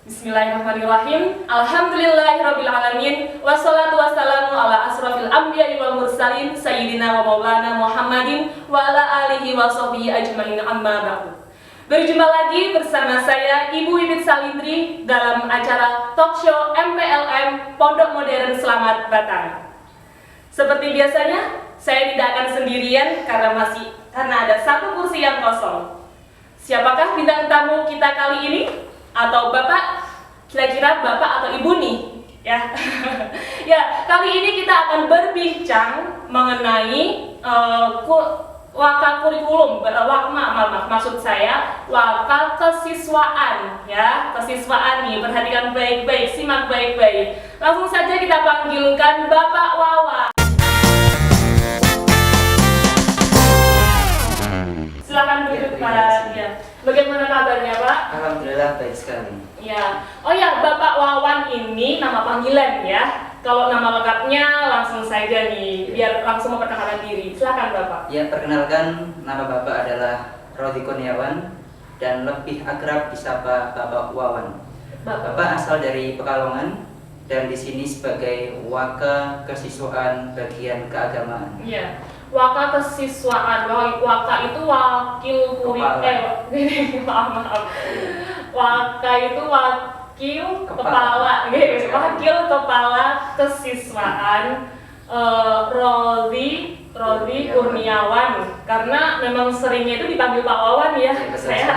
Bismillahirrahmanirrahim. Alhamdulillahirrabbilalamin. Wassalatu wassalamu ala asrafil anbiya'i wal mursalin sayyidina wa maulana Muhammadin wa ala alihi wa sahbihi ajmain, amma ba'du. Berjumpa lagi bersama saya Ibu Wiwit Salindri dalam acara talk show MPLM Pondok Modern Selamat Batang. Seperti biasanya, saya tidak akan sendirian karena ada satu kursi yang kosong. Siapakah bintang tamu kita kali ini? Atau Bapak? Kira-kira Bapak atau Ibu nih? Ya. Ya, kali ini kita akan berbincang mengenai waka kurikulum, maksud saya waka kesiswaan, ya, kesiswaan nih. Perhatikan baik-baik, simak baik-baik. Langsung saja kita panggilkan Bapak Wawan. Silakan duduk Pak. Ya. Bagaimana kabarnya Pak? Alhamdulillah baik sekali. Ya. Oh ya, Bapak Wawan ini nama panggilan ya. Kalau nama lengkapnya langsung saja nih, biar langsung memperkenalkan diri. Silakan Bapak. Ya, perkenalkan, nama Bapak adalah Rodi Kurniawan dan lebih akrab disapa Bapak Wawan. Bapak asal dari Pekalongan dan di sini sebagai waka kesiswaan bagian keagamaan. Iya. Waka kesiswaan, waka itu wakil maaf. Waka itu wakil kepala, wakil kepala kesiswaan Rodi Kurniawan. Karena memang seringnya itu dipanggil Pak Wawan ya. Saya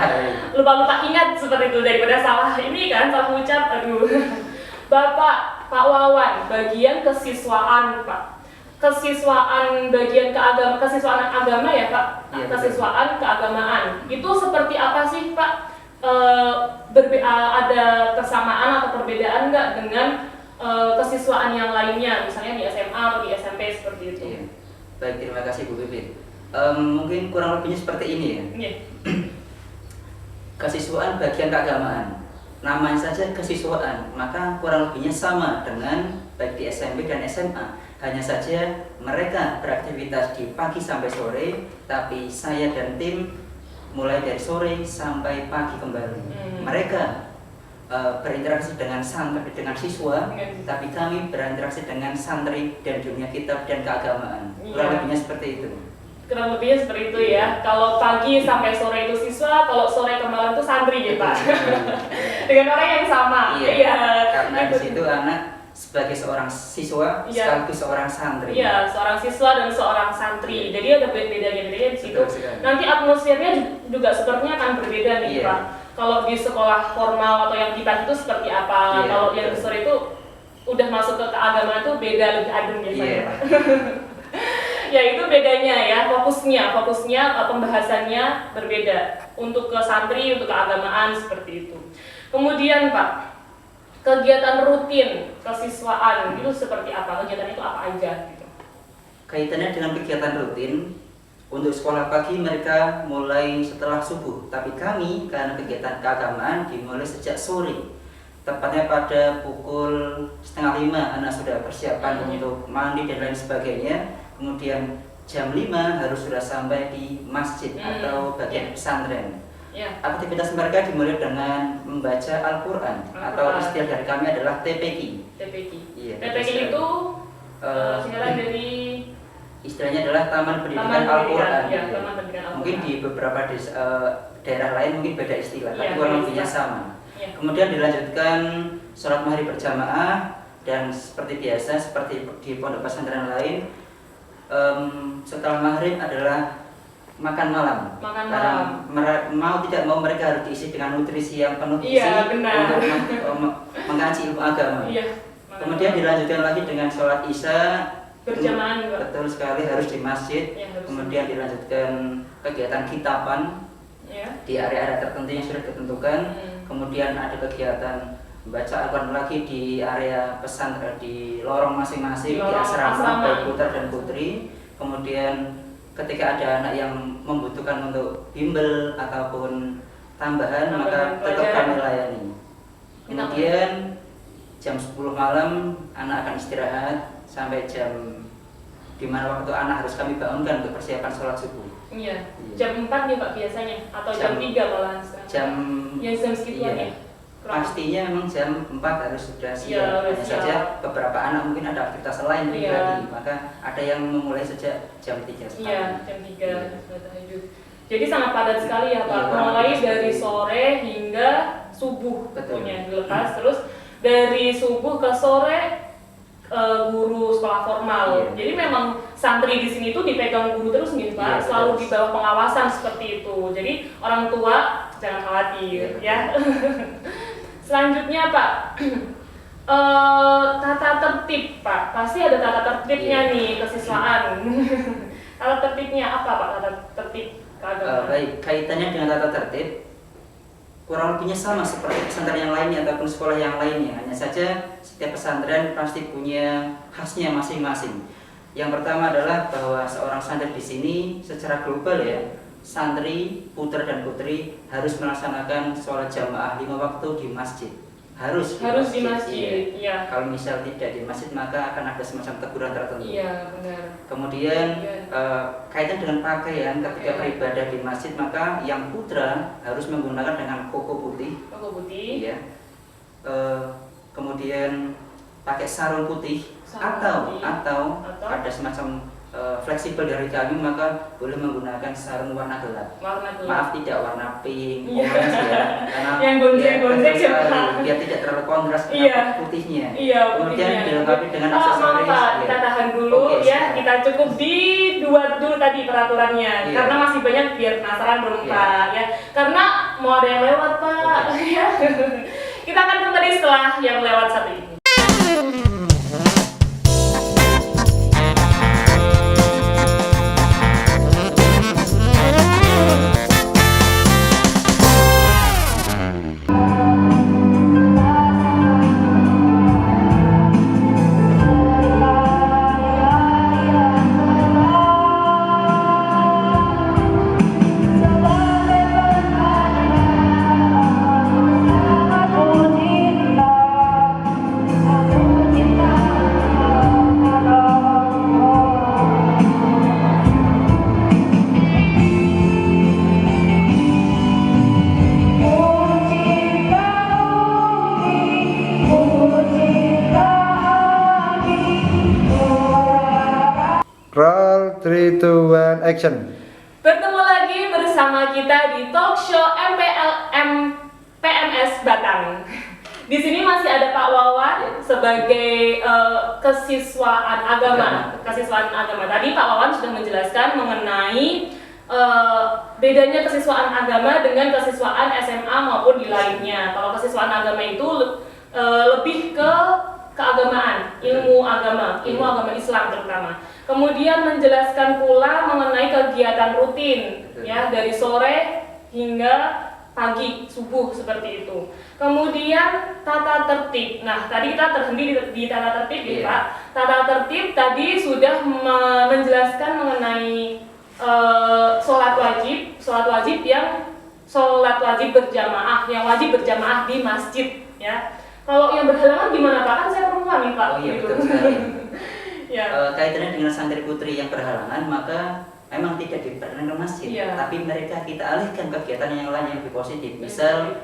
lupa ingat seperti itu, daripada salah ini kan, salah ucap. Aduh. Bapak Pak Wawan, bagian kesiswaan Pak. Kesiswaan bagian kesiswaan agama ya Pak, ya, kesiswaan keagamaan itu seperti apa sih Pak? Ada kesamaan atau perbedaan nggak dengan kesiswaan yang lainnya, misalnya di SMA atau di SMP seperti itu? Ya. Baik, terima kasih Bu Bibit. Mungkin kurang lebihnya seperti ini ya. Ya. Kesiswaan bagian keagamaan, namanya saja kesiswaan, maka kurang lebihnya sama dengan baik di SMP dan SMA. Hanya saja mereka beraktivitas di pagi sampai sore, tapi saya dan tim mulai dari sore sampai pagi kembali. Mereka berinteraksi dengan siswa, tapi kami berinteraksi dengan santri dan dunia kitab dan keagamaan. Kurang lebihnya seperti itu. Kurang lebihnya seperti itu ya. Kalau pagi sampai sore itu siswa, kalau sore ke malam itu santri ya Pak. Dengan orang yang sama. Iya. Karena di situ anak sebagai seorang siswa, sekaligus seorang santri. Iya, seorang siswa dan seorang santri. Jadi ada bedanya di situ. Nanti atmosfernya juga sepertinya akan berbeda nih Pak. Kalau di sekolah formal atau yang kita itu seperti apa? Kalau yang di sore itu udah masuk ke keagamaan itu beda, lebih adem biasanya Pak. Ya itu bedanya ya, fokusnya pembahasannya berbeda. Untuk ke santri, untuk keagamaan seperti itu. Kemudian Pak, kegiatan rutin kesiswaan itu seperti apa? Kegiatan itu apa aja gitu? Kaitannya dengan kegiatan rutin, untuk sekolah pagi mereka mulai setelah subuh, tapi kami karena kegiatan keagamaan dimulai sejak sore. Tepatnya pada pukul 4:30 anak sudah persiapan untuk mandi dan lain sebagainya. Kemudian jam 5 harus sudah sampai di masjid atau bagian pesantren. Aktivitas mereka dimulai dengan membaca Al-Quran atau istilah dari kami adalah TPQ. TPQ itu singkatan dari istilahnya adalah Taman Pendidikan Al-Quran. Mungkin di beberapa daerah lain mungkin beda istilah, tapi kurang lebihnya sama. Kemudian dilanjutkan sholat maghrib berjamaah dan seperti biasa seperti di pondok pesantren lain, setelah maghrib adalah makan malam. Karena mau tidak mau mereka harus diisi dengan nutrisi yang penuh gizi untuk mengkaji ilmu agama. Kemudian dilanjutkan lagi dengan sholat isya berjamaah juga. Betul sekali, harus di masjid. Kemudian dilanjutkan kegiatan kitaban di area-area tertentu yang sudah ditentukan. Kemudian ada kegiatan baca Al-Quran lagi di area pesantren, di lorong masing-masing, di asrama baik putra dan putri. Kemudian ketika ada anak yang membutuhkan untuk bimbel ataupun tambahan maka tetap kami layani. Kemudian jam 10 malam anak akan istirahat sampai jam di mana waktu anak harus kami bangunkan untuk persiapan sholat subuh. Iya. Jam 4 nih Pak biasanya atau jam 3 malah. Jam segituan ya. Pastinya memang jam 4 harus sudah siap. Hanya saja beberapa anak mungkin ada aktivitas lain pribadi, maka ada yang memulai sejak jam 3 sekarang. Iya, jam 3. Jadi sangat padat sekali ya Pak, mulai dari sore hingga subuh tentunya dilepas, terus dari subuh ke sore guru sekolah formal. Jadi memang santri di sini tuh dipegang guru terus nih Pak, selalu di bawah pengawasan seperti itu. Jadi orang tua jangan khawatir ya. Selanjutnya Pak, tata tertib Pak, pasti ada tata tertibnya nih kesiswaan. Tata tertibnya apa Pak, tata tertib keagamaan? Baik, kaitannya dengan tata tertib kurang lebihnya sama seperti pesantren yang lainnya ataupun sekolah yang lainnya. Hanya saja setiap pesantren pasti punya khasnya masing-masing. Yang pertama adalah bahwa seorang santri di sini secara global ya, santri, putra dan putri harus melaksanakan sholat jamaah 5 waktu di masjid. Harus di masjid. Iya. Kalau misal tidak di masjid maka akan ada semacam teguran tertentu. Iya, benar. Kemudian kaitan dengan pakaian ketika beribadah di masjid maka yang putra harus menggunakan dengan koko putih. Koko putih. Iya. Kemudian pakai sarung putih atau ada semacam fleksibel dari kami maka boleh menggunakan sarung warna gelap. Maaf tidak warna pink, orange ya, karena yang gonjreng-gonjreng biar tidak terlalu kontras putihnya. Kemudian dilengkapi dengan aksesoris. Kita tahan dulu ya, kita cukup di 2 dulu tadi peraturannya, karena masih banyak biar penasaran belum Pak ya. Karena mau ada yang lewat Pak. Kita akan kembali setelah yang lewat satu ini. Roll 3, 2, 1, action. Bertemu lagi bersama kita di talk show MPLM PMS Batang. Di sini masih ada Pak Wawan sebagai kesiswaan agama. Tadi Pak Wawan sudah menjelaskan mengenai bedanya kesiswaan agama dengan kesiswaan SMA maupun di lainnya. Kalau kesiswaan agama itu lebih ke keagamaan, ilmu agama Islam terutama. Kemudian menjelaskan pula mengenai kegiatan rutin ya dari sore hingga pagi subuh seperti itu. Kemudian tata tertib. Nah, tadi kita terhenti di tata tertib ya, Pak. Tata tertib tadi sudah menjelaskan mengenai sholat wajib berjamaah, yang wajib berjamaah di masjid ya. Kalau yang berhalangan gimana Pak? Kan saya perempuan nih Pak. Oh iya, gitu. betul sekali. Kaitannya dengan santri putri yang berhalangan maka memang tidak diperkenankan ke masjid, tapi mereka kita alihkan kegiatan yang lain yang lebih positif. Misal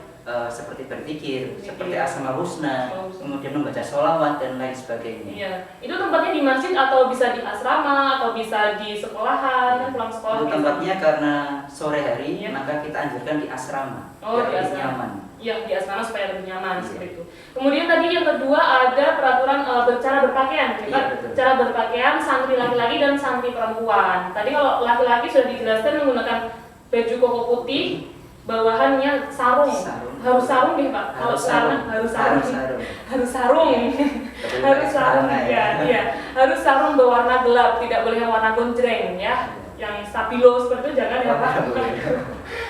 seperti berzikir, seperti asmaul husna, kemudian membaca sholawat dan lain sebagainya. Iya, itu tempatnya di masjid atau bisa di asrama atau bisa di sekolahan, pulang sekolah. Untuk tempatnya karena sore hari, maka kita anjurkan di asrama, biar lebih nyaman. Iya, di asrama supaya lebih nyaman seperti itu. Kemudian tadi yang kedua ada peraturan cara berpakaian, cara berpakaian santri laki-laki dan santri perempuan. Tadi kalau laki-laki sudah dijelaskan menggunakan baju koko putih, bawahannya sarung. Harus sarung deh Pak. Kalau sekarang harus sarung ya. Harus sarung berwarna gelap, tidak boleh warna gonjreng ya. Yang stabilo seperti itu jangan ya Pak.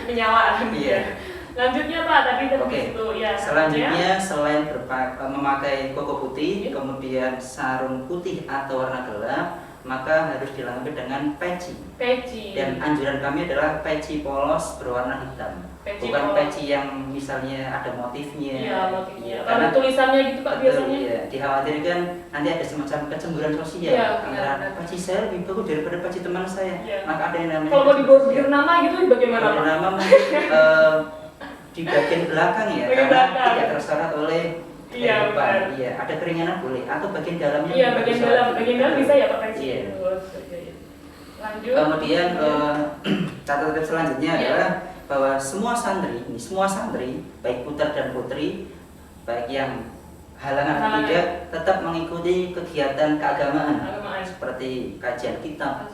Penyawaan ya. Lanjutnya Pak, tadi itu ya. Selanjutnya selain memakai koko putih, kemudian sarung putih atau warna gelap, maka harus dilengkapi dengan peci. Dan anjuran kami adalah peci polos berwarna hitam. Bukan peci yang misalnya ada motifnya. Iya, motifnya. Ya, karena tulisannya gitu Pak betul, biasanya. Ya, dikhawatirkan nanti ada semacam kecemburuan sosial. Ya, antara peci saya lebih bagus daripada peci teman saya. Ya. Maka ada yang namanya. Kalau mau dibordir nama gitu bagaimana Pak? Nama mungkin di bagian belakang ya, karena tidak tersyarat oleh depan. Iya, ada keringanan boleh atau bagian dalamnya. Iya, bagian dalam bisa ya Pak peci. Iya. Lanjut. Kemudian catatan selanjutnya adalah bahwa semua santri baik putra dan putri, baik yang halangan atau tidak, tetap mengikuti kegiatan keagamaan seperti kajian kitab,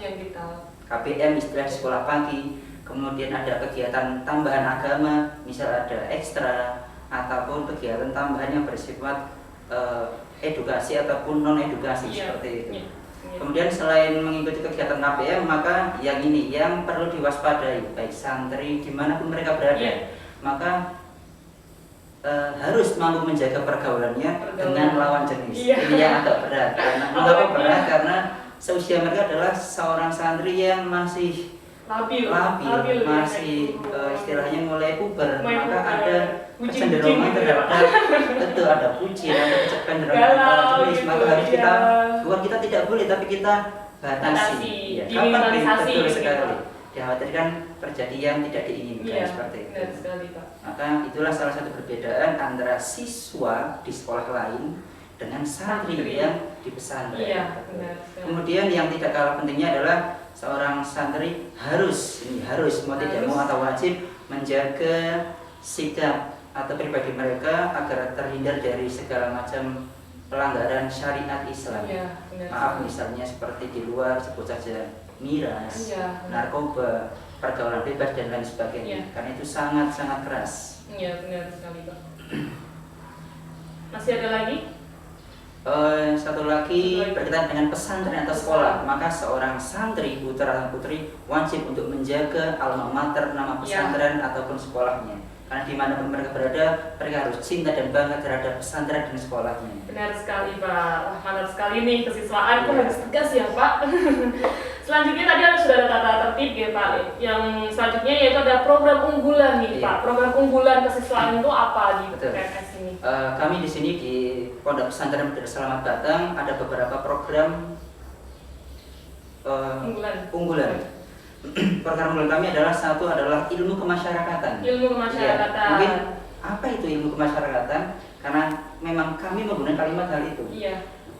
KBM istilah di sekolah pagi, kemudian ada kegiatan tambahan agama, misal ada ekstra ataupun kegiatan tambahan yang bersifat edukasi ataupun non edukasi seperti itu. Kemudian selain mengikuti kegiatan KPM, maka yang ini yang perlu diwaspadai baik santri dimanapun mereka berada, maka harus mampu menjaga pergaulannya dengan lawan jenis. Ini yang agak berat. Mengapa berat? Karena seusia mereka adalah seorang santri yang masih labil masih istilahnya mulai puber, maka ada kecenderungan terhadap tentu ada puji, ada kecenderungan jenis, maka harus kita bukan kita tidak boleh, tapi kita batasi. Ya, kapan betul sekali dikhawatirkan terjadi yang tidak diinginkan seperti itu. Maka itulah salah satu perbedaan antara siswa di sekolah lain dengan santri yang di pesantren. Kemudian yang tidak kalah pentingnya adalah seorang santri harus mau tidak mau atau wajib menjaga sikap atau pribadi mereka agar terhindar dari segala macam pelanggaran syariat Islam. Maaf misalnya seperti di luar sebut saja miras, narkoba, pergaulan bebas dan lain sebagainya. Karena itu sangat-sangat keras. Iya, benar sekali Pak. Masih ada lagi? Satu lagi berkaitan dengan pesantren atau sekolah, maka seorang santri putra dan putri wajib untuk menjaga alma mater, nama pesantren ataupun sekolahnya. Karena dimanapun mereka berada, mereka harus cinta dan bangga terhadap pesantren dan sekolahnya. Benar sekali Pak, wah mantap sekali nih kesiswaan, harus tegas ya Pak. Selanjutnya tadi sudah ada tata tertib ya Pak. Yang selanjutnya yaitu ada program unggulan nih Pak. Program unggulan kesiswaan itu apa di PNS ini? Kami di sini di Pondok Pesantren Madrasah Selamat Datang ada beberapa program unggulan. Program unggulan kami adalah satu adalah ilmu kemasyarakatan. Ya, mungkin apa itu ilmu kemasyarakatan? Karena memang kami menggunakan kalimat hal itu.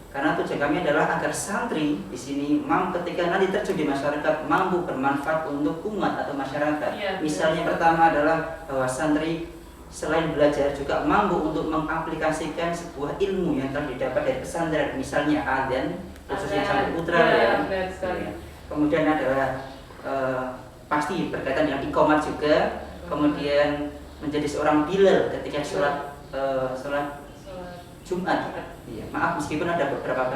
Karena tujuan kami adalah agar santri di sini ketika nanti terjun di masyarakat mampu bermanfaat untuk umat atau masyarakat. Misalnya pertama adalah bahwa santri selain belajar juga mampu untuk mengaplikasikan sebuah ilmu yang telah didapat dari pesantren, misalnya adzan khususnya santri putra ya. Kemudian adalah pasti berkaitan dengan iqamah juga, kemudian menjadi seorang bilal ketika sholat Jumat. Iya, maaf meskipun ada beberapa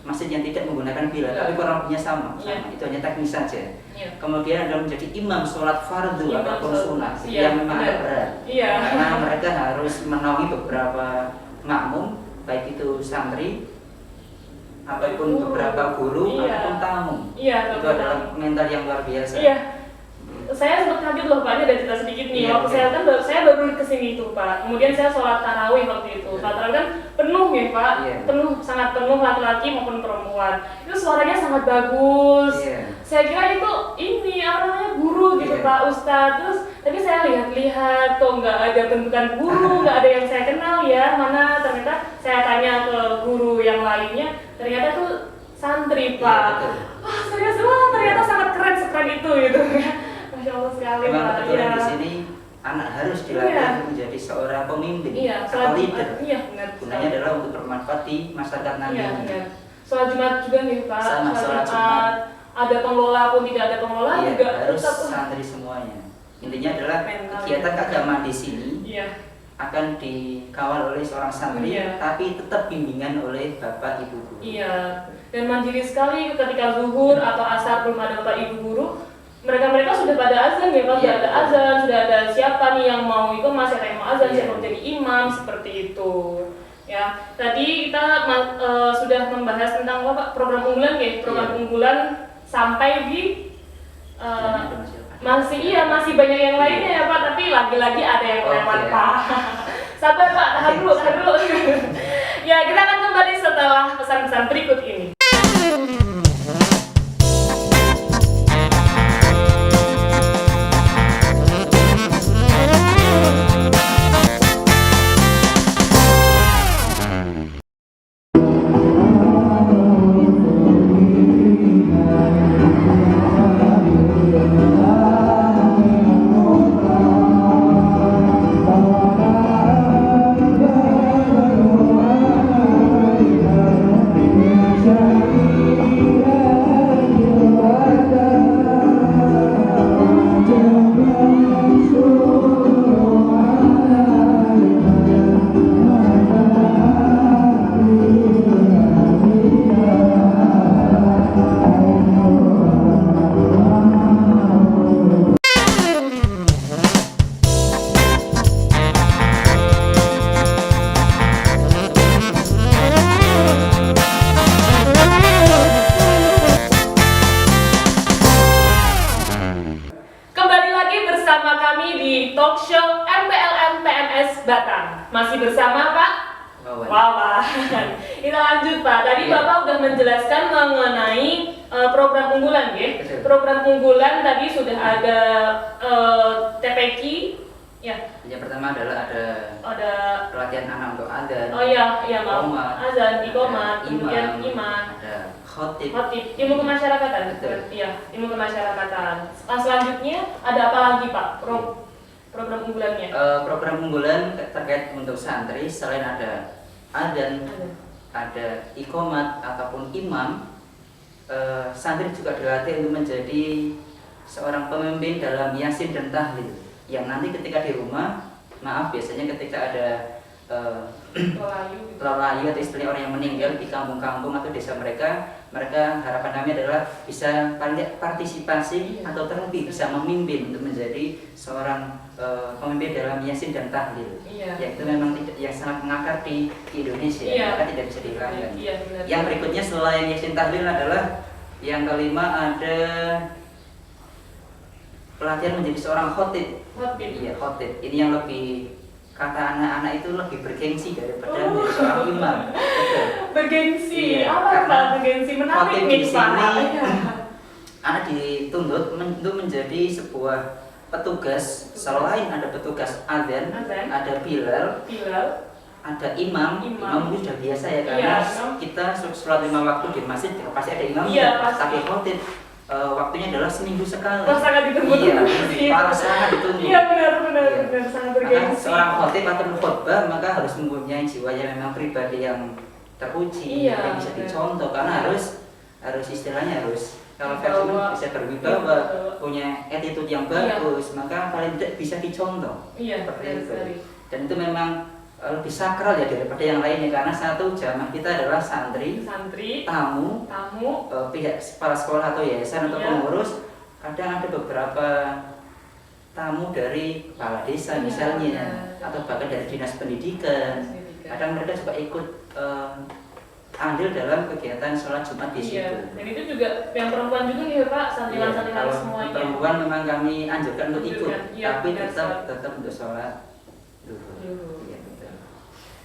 masjid yang tidak menggunakan bilal, tapi kurang lebihnya sama. Itu hanya teknis saja. Kemudian adalah menjadi imam sholat fardu ataupun sunnah yang memang agak berat. Karena mereka harus menaungi beberapa makmum, baik itu santri ataupun beberapa guru ataupun tamu. Itu adalah mental yang luar biasa. Saya sempat kaget loh Pak, ini ada cerita sedikit nih. Waktu saya kan saya baru kesini tuh Pak. Kemudian saya sholat tarawih waktu itu. Sholat tarawih kan penuh ya Pak, sangat penuh laki-laki maupun perempuan. Itu suaranya sangat bagus. Saya kira itu ini namanya guru gitu Pak, Ustadz. Terus tapi saya lihat-lihat kok nggak ada bentukan guru, nggak ada yang saya kenal ya. Mana ternyata saya tanya ke guru yang lainnya, ternyata tuh santri Pak. Wah serius, ternyata sangat keren itu gitu ya. Masya Allah sekali memang Pak. kebetulan di sini anak harus dilatih menjadi seorang pemimpin atau leader. Gunanya adalah untuk bermanfaat di masyarakat nanti. Sholat Jumat juga nih Pak. Sholat Jumat. Ada pengelola pun tidak ada pengelola juga harus santri semuanya. Intinya adalah kegiatan keagamaan di sini akan dikawal oleh seorang santri, tapi tetap bimbingan oleh bapak ibu guru. Dan mandiri sekali ketika zuhur atau asar belum ada bapak ibu guru. Mereka sudah pada azan ya Pak, sudah ada azan, sudah ada siapa nih yang mau itu masih ada yang mau azan, siapa mau jadi imam seperti itu. Ya, tadi kita sudah membahas tentang apa Pak? Program unggulan ya, program unggulan sampai di masih banyak yang lainnya ya Pak, tapi lagi-lagi ada yang lewat Pak. Sabar Pak, tahan dulu. Ya, kita akan kembali setelah pesan-pesan berikut ini. Talk Show MPLM PMS Batang. Masih bersama Pak Wawan. Kita lanjut Pak. Tadi Bapak udah menjelaskan mengenai program unggulan ya. Program unggulan tadi sudah ada TPQ ya. Yang pertama adalah ada pelatihan anak untuk adzan. Oh iya maaf. Adzan, iqomat, kemudian iman, ada khotib, ilmu kemasyarakatan. Iya, ilmu kemasyarakatan. Selanjutnya ada apa lagi Pak? Program unggulannya? Program unggulan terkait untuk santri selain ada adzan, ada iqomat ataupun imam, santri juga dilatih untuk menjadi seorang pemimpin dalam yasin dan tahlil. Yang nanti ketika di rumah, biasanya ketika ada lelayu atau istilahnya orang yang meninggal di kampung-kampung atau desa mereka harapan kami adalah bisa partisipasi atau terlebih bisa memimpin untuk menjadi seorang pemimpin dalam yasin dan tahlil. Yaitu memang yang sangat mengakar di Indonesia, maka tidak bisa dihilangkan. Yang berikutnya selain yasin tahlil adalah yang kelima ada pelatihan menjadi seorang khotib. Iya, khotib. Ini yang lebih, kata anak-anak itu lebih bergengsi daripada menjadi seorang imam. Betul. Bergengsi. Iya, apa bergengsi? Menarik nih Pak. Anak dituntut untuk menjadi sebuah petugas. Selain ada petugas adzan, ada bilal, ada imam itu sudah biasa ya, karena kita sholat 5 waktu di masjid pasti ada imam. Tapi khotib waktunya adalah seminggu sekali. Sangat ditunggu. Sangat ditunggu. Iya benar, sangat bergengsi. Seorang khotib atau khotbah maka harus mempunyai jiwa yang memang pribadi yang terpuji, yang bisa dicontoh, karena harus istilahnya kalau versi bisa berwibawa, punya attitude yang bagus, maka paling tidak bisa dicontoh. Seperti itu. Dan itu memang lebih sakral ya daripada yang lainnya, karena satu jamaah kita adalah santri, tamu, pihak kepala sekolah atau yayasan atau pengurus. Kadang ada beberapa tamu dari kepala desa misalnya, atau bahkan dari dinas pendidikan. Kadang mereka juga ikut andil dalam kegiatan sholat Jumat di situ. Dan itu juga yang perempuan juga ya Pak, santriwan semuanya. Perempuan memang kami anjurkan untuk ikut, tapi tetap untuk sholat dulu.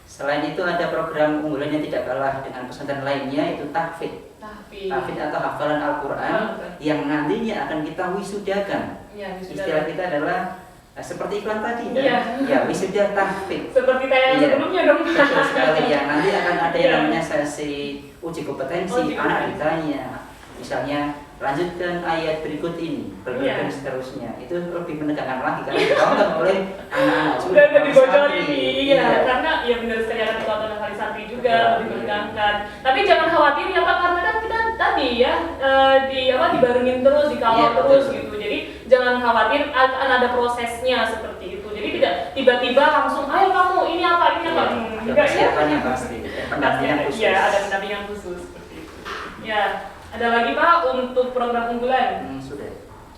Selain itu ada program unggulan yang tidak kalah dengan pesantren lainnya, yaitu tahfidz atau hafalan Al-Quran yang nantinya akan kita wisudakan. Istilah kita adalah seperti iklan tadi ya, wisuda tahfidz. Seperti kayak sebelumnya dong. Betul sekali ya, nanti akan ada yang namanya sesi uji kompetensi. Anak ditanya, misalnya lanjutkan ayat berikut ini, dan seterusnya. Itu lebih menegangkan lagi karena ditonton oleh anak-anak juga. Sudah dibocorin karena benar sekali akan ditonton oleh santri juga, lebih menegangkan. Tapi jangan khawatir ya Pak, karena kan kita tadi dibarengin terus, dikawal terus gitu. Jadi jangan khawatir, akan ada prosesnya seperti itu. Jadi tidak tiba-tiba langsung, ayo kamu ini apa. Ada persiapannya pasti. Pendampingan khusus. Iya, ada pendampingan khusus seperti itu. Ya. Ada lagi Pak untuk program unggulan? Sudah.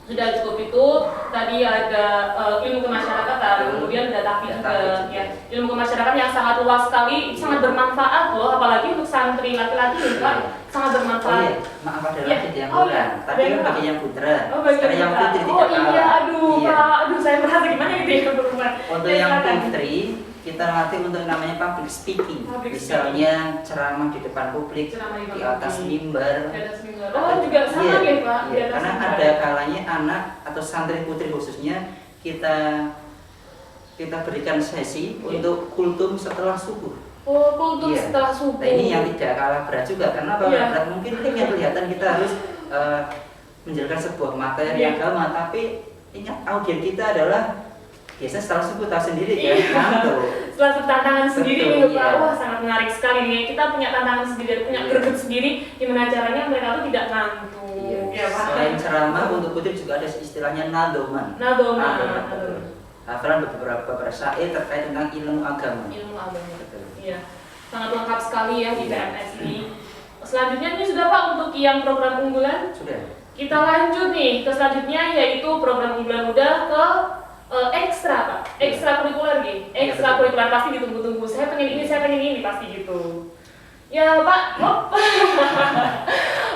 Sudah cukup itu. Tadi ada ilmu kemasyarakatan, kemudian ada takfi juga. Ya, ilmu kemasyarakatan yang sangat luas sekali, sangat bermanfaat loh, apalagi untuk santri laki-laki nih Pak, sangat bermanfaat. Maaf ada Ya. lagi yang Oh, kurang. iya. Tadi kan bagi yang putra. Bagi Sekarang yang putri tidak Oh iya, kalah. aduh Pak, aduh saya merasa gimana gitu ya berhubungan. Untuk yang putri, kita latih untuk namanya public speaking. Misalnya ceramah di depan publik, di atas mimbar. Oh juga sama ya Pak. Iya, karena ada kalanya anak atau santri putri khususnya kita berikan sesi untuk kultum setelah subuh. Oh, kultum setelah subuh. Nah ini yang tidak kalah berat juga karena berat mungkin ini yang kelihatan kita harus menjalankan sebuah materi agama, tapi ingat audien kita adalah biasanya setelah subuh tahu sendiri kan, ngantuk. Setelah tantangan sendiri nih Pak, iya. wah sangat menarik sekali nih. Kita punya tantangan sendiri, punya greget sendiri, gimana caranya mereka tuh tidak ngantuk. Iya. Ya, Pak. Selain ceramah untuk putri juga ada istilahnya nadoman. Nadoman. Hafalan beberapa syair terkait tentang ilmu agama. Ilmu agama. Betul. Iya. Sangat lengkap sekali ya di PMS ini. Selanjutnya ini sudah Pak untuk yang program unggulan. Sudah. Kita lanjut nih ke selanjutnya yaitu program unggulan udah ke ekstra Pak, ekstra kurikuler nih, ekstra kurikuler pasti ditunggu-tunggu. Saya pengen ini pasti gitu. Ya Pak,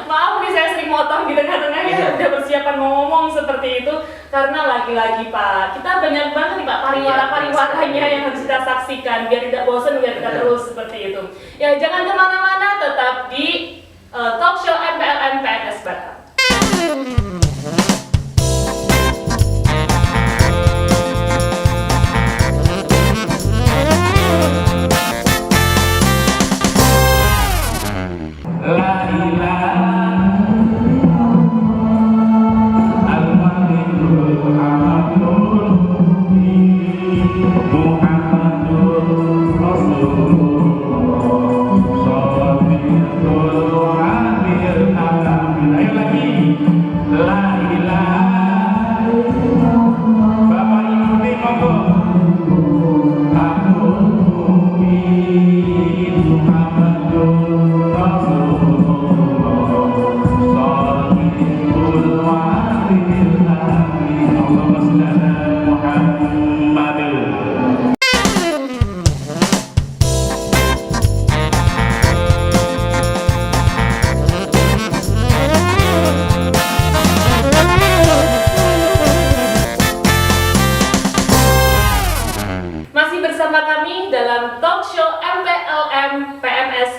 maaf nih saya sering motong di tengah-tengah ya, udah persiapan ngomong seperti itu karena lagi-lagi Pak, kita banyak banget nih Pak pariwara-pariwaranya yang harus kita saksikan biar tidak bosan, biar kita terus seperti itu. Ya jangan kemana-mana, tetap di talk show MPLN PNS Batam.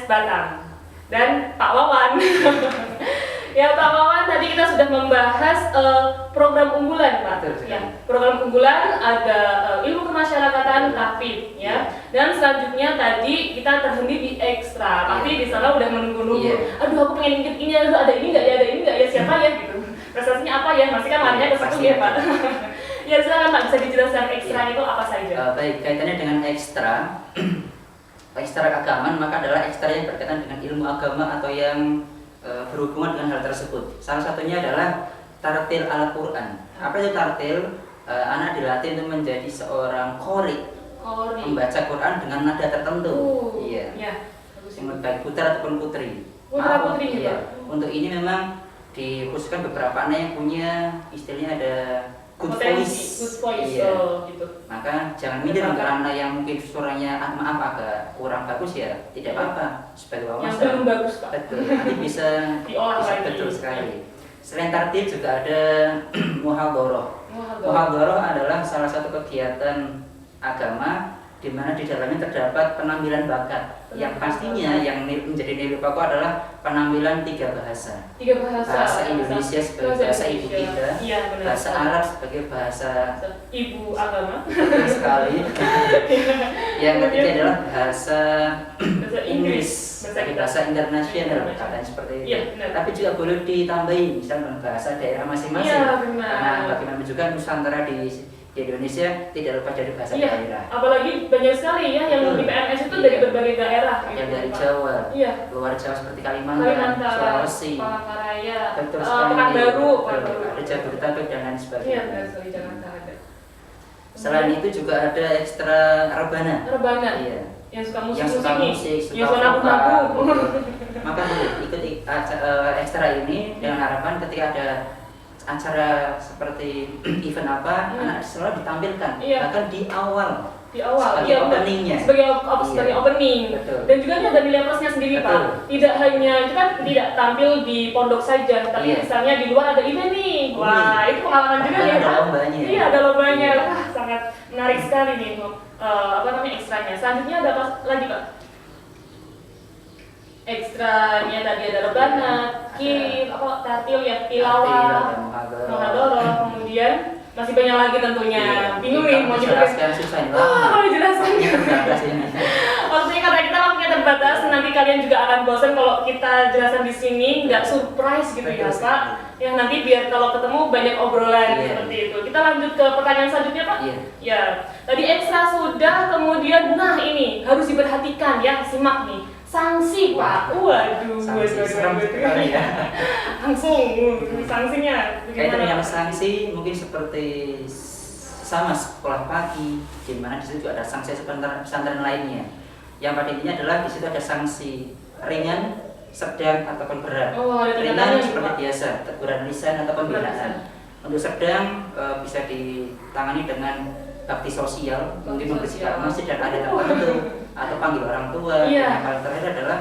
Batam dan Pak Wawan. Ya Pak Wawan, tadi kita sudah membahas program unggulan Pak. Ya, program unggulan ada ilmu kemasyarakatan takfi ya. Dan selanjutnya tadi kita terhenti di ekstra. Pasti di sana udah menunggu-nunggu. Aduh aku pengen ikut ini, aduh ada ini nggak ya, ada ini nggak ya, siapa ya gitu. Prestasinya apa ya? Masih kan larinya ke situ ya Pak. Ya silakan Pak, bisa dijelaskan ekstra itu apa saja? Baik, kaitannya dengan ekstra. Ekstra keagamaan maka adalah ekstra yang berkaitan dengan ilmu agama atau yang berhubungan dengan hal tersebut. Salah satunya adalah tartil Al-Quran. Apa itu tartil? Anak dilatih untuk menjadi seorang qori, membaca Quran dengan nada tertentu. Iya. Baik putra ataupun putri. Putri iya. Untuk ini memang dikhususkan beberapa anak yang punya istilahnya ada good voice. Iya. Gitu. Maka jangan minder karena yang mungkin suaranya maaf agak kurang bagus ya, tidak apa-apa. Sebagai wawasan. Yang belum bagus Pak. Betul. Nanti bisa diolah lagi. Betul sekali. Selain tartil juga ada muhadharah. Muhadharah adalah salah satu kegiatan agama di mana di dalamnya terdapat penampilan bakat. Yang pastinya yang menjadi nilai pokok adalah penampilan 3 bahasa. 3 bahasa. Bahasa Indonesia sebagai bahasa ibu kita. Iya, benar. Bahasa Arab sebagai bahasa ibu agama. Betul sekali. Yang ketiga adalah bahasa Inggris sebagai bahasa internasional, katanya seperti itu. Iya, tapi juga boleh ditambahin misalnya bahasa daerah masing-masing. Iya, benar. Karena bagaimana juga Nusantara di Indonesia tidak lupa dari bahasa daerah. Apalagi banyak sekali ya yang di PNS itu dari berbagai daerah. Yang dari Jawa, luar Jawa seperti Kalimantan, Sulawesi, Palangkaraya, Pekanbaru, ada Jabodetabek dan lain sebagainya. Iya, benar sekali, Jakarta ada. Selain itu juga ada ekstra rebana. Iya. Yang suka musik, yang suka nabung. Maka boleh ikut ekstra ini dengan harapan ketika ada acara seperti event apa, anak selalu ditampilkan, bahkan di awal sebagai openingnya, sebagai opening. Betul. Dan juga ini ada nilai plusnya sendiri. Betul. Pak, tidak hanya itu kan tidak tampil di pondok saja, tapi misalnya di luar ada event nih, wah itu pengalaman juga ya ada Pak. lombanya. Iya, ada lombanya. Wah, sangat menarik sekali nih ekstranya. Selanjutnya ada apa lagi Pak? Ekstranya tadi ada rebana, tartil ya, tilawah, muhadharah, kemudian masih banyak lagi tentunya. Bingung nih mau jelaskan susah ini. Mau jelaskan. Maksudnya karena kita waktunya terbatas, nanti kalian juga akan bosan kalau kita jelaskan di sini, nggak surprise gitu ya Pak. Ya nanti biar kalau ketemu banyak obrolan seperti itu. Kita lanjut ke pertanyaan selanjutnya Pak. Ya, tadi ekstra sudah, kemudian nah ini harus diperhatikan ya, simak nih. Sanksi Pak, waduh, serem sekali ya. Langsung sanksinya. Kaitan dengan sanksi mungkin seperti sama sekolah pagi, di mana di situ ada sanksi pesantren lainnya. Yang pada intinya adalah di situ ada sanksi ringan, sedang ataupun berat. Ringan seperti biasa, teguran lisan atau pembinaan. Untuk sedang bisa ditangani dengan bakti sosial, mungkin membersihkan masjid dan ada tertentu, atau panggil orang tua. Yang paling terakhir adalah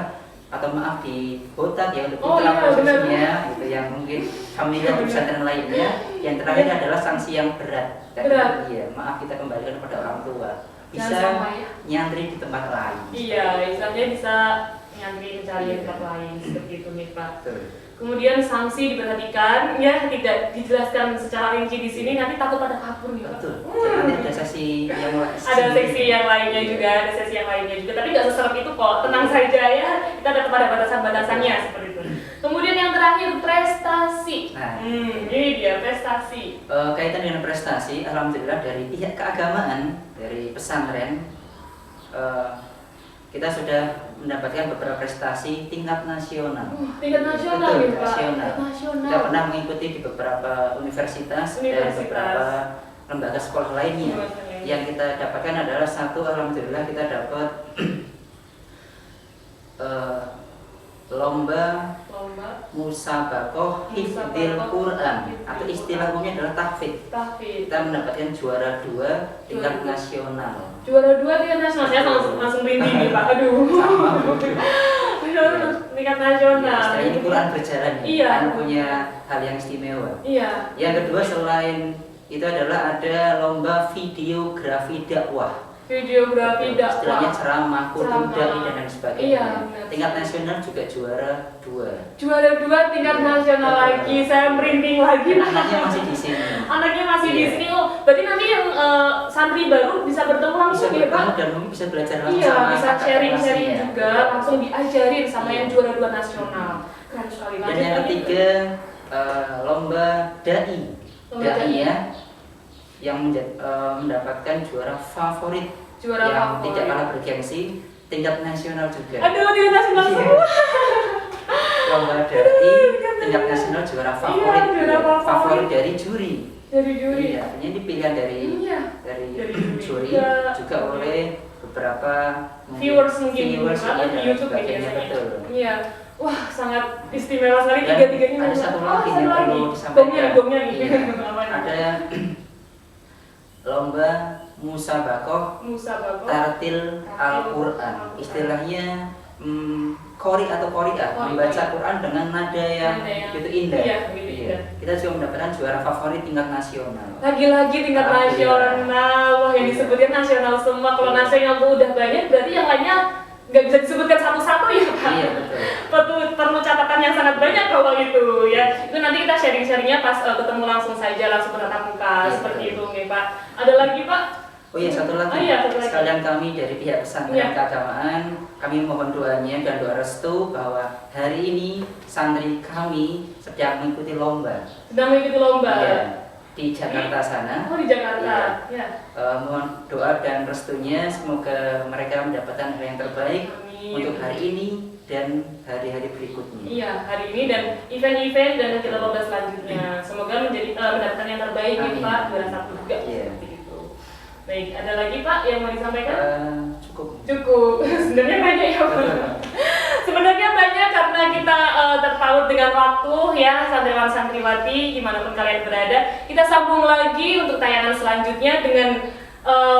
atau maaf di botak ya untuk prosesnya gitu, yang mungkin familiar di pesantren lainnya. Yang terakhir adalah sanksi yang berat. Iya, maaf kita kembalikan kepada orang tua. Bisa nyantri di tempat lain. Iya, istilahnya bisa nyantri mencari di tempat lain seperti itu nih Pak. Kemudian sanksi diperhatikan, ya tidak dijelaskan secara rinci di sini, nanti takut pada kabur nih Pak. Betul. Nanti ada sesi yang ada seksi yang lainnya juga, ada sesi yang lainnya juga, tapi nggak seserem itu kok. Tenang saja ya, kita ada pada batasan-batasannya seperti itu. Kemudian yang terakhir prestasi. Ini dia prestasi. Kaitan dengan prestasi, alhamdulillah dari pihak keagamaan, dari pesantren, kita sudah mendapatkan beberapa prestasi tingkat nasional. Tingkat nasional, betul, nasional. Kita pernah mengikuti di beberapa universitas dan beberapa lembaga sekolah lainnya. Yang kita dapatkan adalah satu, alhamdulillah kita dapat lomba musabaqah hifdzil Quran, atau istilah umumnya adalah tahfidz. Kita mendapatkan juara 2 tingkat nasional. Juara 2 tingkat nasional, saya langsung merinding nih Pak. Aduh. Tingkat nasional. Ini Quran berjalan ya. Kan punya hal yang istimewa. Yang kedua selain itu adalah ada lomba videografi dakwah. Istilahnya ceramah, khutbah dan lain sebagainya. Tingkat nasional juga juara 2. Juara 2 tingkat nasional lagi. Saya merinding lagi. Anaknya masih di sini. Anaknya masih di sini. Oh, berarti nanti yang santri baru bisa bertemu langsung ya Pak? Dan mungkin bisa belajar langsung. Iya, bisa sharing-sharing juga, langsung diajarin sama yang juara 2 nasional. Keren sekali. Dan yang ketiga lomba dai. Dai ya, yang mendapatkan juara favorit yang tidak kalah bergengsi tingkat nasional juga. Aduh, tingkat nasional semua. Lomba dai tingkat nasional juara favorit, favorit dari juri. Iya, ini pilihan dari juri juga oleh beberapa viewers mungkin di YouTube gitu ya. Iya. Wah, sangat istimewa sekali tiga-tiganya. Ada satu lagi yang perlu disampaikan. Gongnya gitu. Ada lomba musabaqah tartil Al-Quran. Istilahnya qori atau qori'ah, membaca Quran dengan nada yang begitu indah. Kita juga mendapatkan juara favorit tingkat nasional. Lagi-lagi tingkat nasional. Wah, yang disebutnya nasional semua. Kalau nasional itu udah banyak, berarti yang lainnya nggak bisa disebutkan satu-satu ya Pak? Iya, betul. Perlu catatan yang sangat banyak kalau itu ya. Itu nanti kita sharing-sharingnya pas ketemu langsung saja, langsung bertatap muka seperti itu nih Pak. Ada lagi Pak? Oh iya, satu lagi. Sekalian kami dari pihak pesantren keagamaan, kami mohon doanya dan doa restu bahwa hari ini santri kami sedang mengikuti lomba. Iya, di Jakarta sana. Oh, di Jakarta. Iya. Mohon doa dan restunya, semoga mereka mendapatkan hal yang terbaik untuk hari ini dan hari-hari berikutnya. Iya, hari ini dan event-event dan kita lomba selanjutnya. Semoga mendapatkan yang terbaik ya Pak, juara 1 juga. Baik, ada lagi Pak yang mau disampaikan? Cukup. Sebenarnya banyak ya Pak. Sebenarnya banyak karena karena kita terpaut dengan waktu ya, santriwan-santriwati dimanapun kalian berada, kita sambung lagi untuk tayangan selanjutnya dengan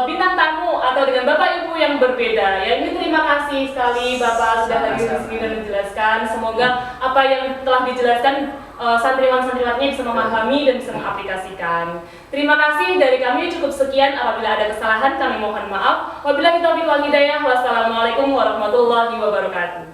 bintang tamu atau dengan Bapak Ibu yang berbeda ya. Ini terima kasih sekali Bapak sudah hadir di sini dan menjelaskan. Semoga apa yang telah dijelaskan santriwan-santriwatinya bisa memahami dan bisa mengaplikasikan. Terima kasih dari kami, cukup sekian. Apabila ada kesalahan kami mohon maaf. Wabillahi taufiq wal hidayah. Wassalamualaikum warahmatullahi wabarakatuh.